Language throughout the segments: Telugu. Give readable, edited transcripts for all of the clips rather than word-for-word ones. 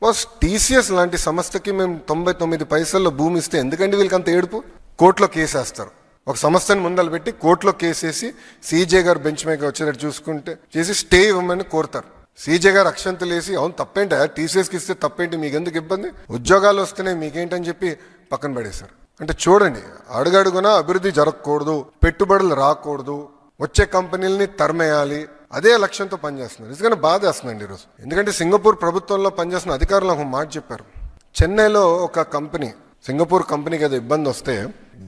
బాస్ టీసీఎస్ లాంటి సంస్థకి మేము 99 పైసల్లో భూమి ఇస్తే ఎందుకండి వీళ్ళకి అంత ఏడుపు? కోర్టులో కేసేస్తారు. ఒక సంస్థని ముందలు పెట్టి కోర్టులో కేసేసి సీజే గారు బెంచ్ మీద వచ్చేటట్టు చూసుకుంటే చేసి స్టే ఇవ్వమని కోరుతారు. సీజే గారు అక్షంతలు వేసి అవును తప్పేంటి, టీసీఎస్కి ఇస్తే తప్పేంటి, మీకు ఎందుకు ఇబ్బంది, ఉద్యోగాలు వస్తున్నాయి మీకేంటని చెప్పి పక్కన పడేశారు. అంటే చూడండి, అడుగడుగునా అభివృద్ధి జరగకూడదు, పెట్టుబడులు రాకూడదు, వచ్చే కంపెనీలని తరిమేయాలి, అదే లక్ష్యంతో పనిచేస్తున్నారు. నిజంగానే బాధ వేస్తుందండి ఈరోజు. ఎందుకంటే సింగపూర్ ప్రభుత్వంలో పనిచేస్తున్న అధికారులు ఒక మాట చెప్పారు. చెన్నైలో ఒక కంపెనీ, సింగపూర్ కంపెనీకి ఏదో ఇబ్బంది వస్తే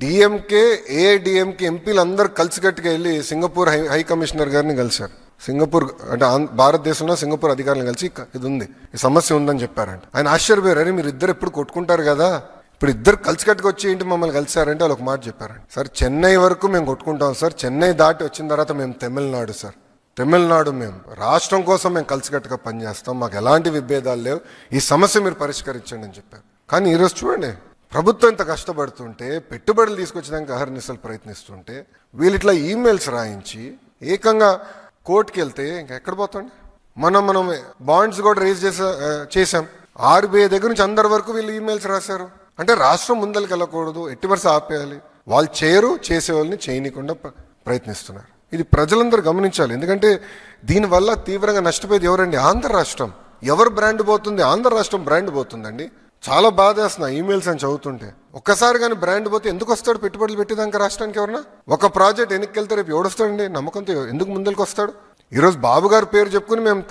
డిఎంకే ఏఐడిఎంకే ఎంపీలు అందరూ కలిసికట్టుగా వెళ్ళి సింగపూర్ హై కమిషనర్ గారిని కలిశారు. సింగపూర్ అంటే భారతదేశంలో సింగపూర్ అధికారులను కలిసి ఇది ఉంది, ఈ సమస్య ఉందని చెప్పారంట. ఆయన ఆశ్చర్యపోయారు, అరే మీరు ఇద్దరు ఎప్పుడు కొట్టుకుంటారు కదా, ఇప్పుడు ఇద్దరు కలిసికట్టుకు వచ్చి ఏంటి మమ్మల్ని కలిసారంటే వాళ్ళు ఒక మాట చెప్పారండి. సార్ చెన్నై వరకు మేము కొట్టుకుంటాం సార్, చెన్నై దాటి వచ్చిన తర్వాత మేము తమిళనాడు సార్, తమిళనాడు మేము రాష్ట్రం కోసం మేము కలిసికట్టుగా పనిచేస్తాం, మాకు ఎలాంటి విభేదాలు లేవు, ఈ సమస్య మీరు పరిష్కరించండి అని చెప్పారు. కానీ ఈరోజు చూడండి, ప్రభుత్వం ఇంత కష్టపడుతుంటే, పెట్టుబడులు తీసుకొచ్చడానికి అహర్నిశలు ప్రయత్నిస్తుంటే, వీళ్ళు ఇట్లా ఈమెయిల్స్ రాయించి ఏకంగా కోర్టుకి వెళ్తే ఇంకా ఎక్కడ పోతాండి. మనం బాండ్స్ కూడా రేజ్ చేసాం. ఆర్బీఐ దగ్గర నుంచి అందరి వరకు వీళ్ళు ఈమెయిల్స్ రాశారు. అంటే రాష్ట్రం ముందరికి వెళ్ళకూడదు, ఎట్టి వరుస ఆపేయాలి, వాళ్ళు చేయరు, చేసే వాళ్ళని చేయనీయకుండా ప్రయత్నిస్తున్నారు. ఇది ప్రజలందరూ గమనించాలి. ఎందుకంటే దీనివల్ల తీవ్రంగా నష్టపోయేది ఎవరండి? ఆంధ్ర రాష్ట్రం. ఎవరు బ్రాండ్ పోతుంది? ఆంధ్ర రాష్ట్రం బ్రాండ్ పోతుందండి. చాలా బాధ వేస్తున్నా ఈమెయిల్స్ అని చదువుతుంటే. ఒక్కసారి కానీ బ్రాండ్ పోతే ఎందుకు వస్తాడు పెట్టుబడులు పెట్టేదాకా రాష్ట్రానికి? ఎవరన్నా ఒక ప్రాజెక్ట్ వెనక్కి రేపు ఎవడొస్తాడండి? నమ్మకంతో ఎందుకు ముందరికి వస్తాడు? ఈరోజు బాబు గారి పేరు చెప్పుకుని మేము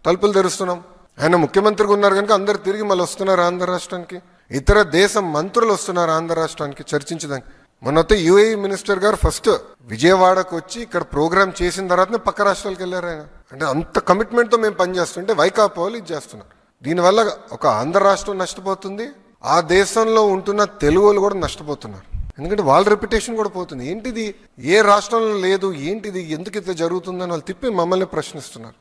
తలుపులు తెరుస్తున్నాం. ఆయన ముఖ్యమంత్రిగా ఉన్నారు కనుక అందరు తిరిగి మళ్ళీ వస్తున్నారు ఆంధ్ర రాష్ట్రానికి. ఇతర దేశ మంత్రులు వస్తున్నారు ఆంధ్ర రాష్ట్రానికి చర్చించడానికి. మొన్నైతే యుఏఈ మినిస్టర్ గారు ఫస్ట్ విజయవాడకు వచ్చి ఇక్కడ ప్రోగ్రామ్ చేసిన తర్వాతనే పక్క రాష్ట్రాలకు వెళ్ళారు ఆయన. అంటే అంత కమిట్మెంట్తో మేము పనిచేస్తుంటే వైకాపా వాళ్ళు ఇది చేస్తున్నారు. దీనివల్ల ఒక ఆంధ్ర రాష్ట్రం నష్టపోతుంది, ఆ దేశంలో ఉంటున్న తెలుగు వాళ్ళు కూడా నష్టపోతున్నారు. ఎందుకంటే వాళ్ళ రెప్యుటేషన్ కూడా పోతుంది. ఏంటిది, ఏ రాష్ట్రంలో లేదు, ఏంటిది, ఎందుకు ఇది జరుగుతుందని వాళ్ళు తిప్పి మమ్మల్ని ప్రశ్నిస్తున్నారు.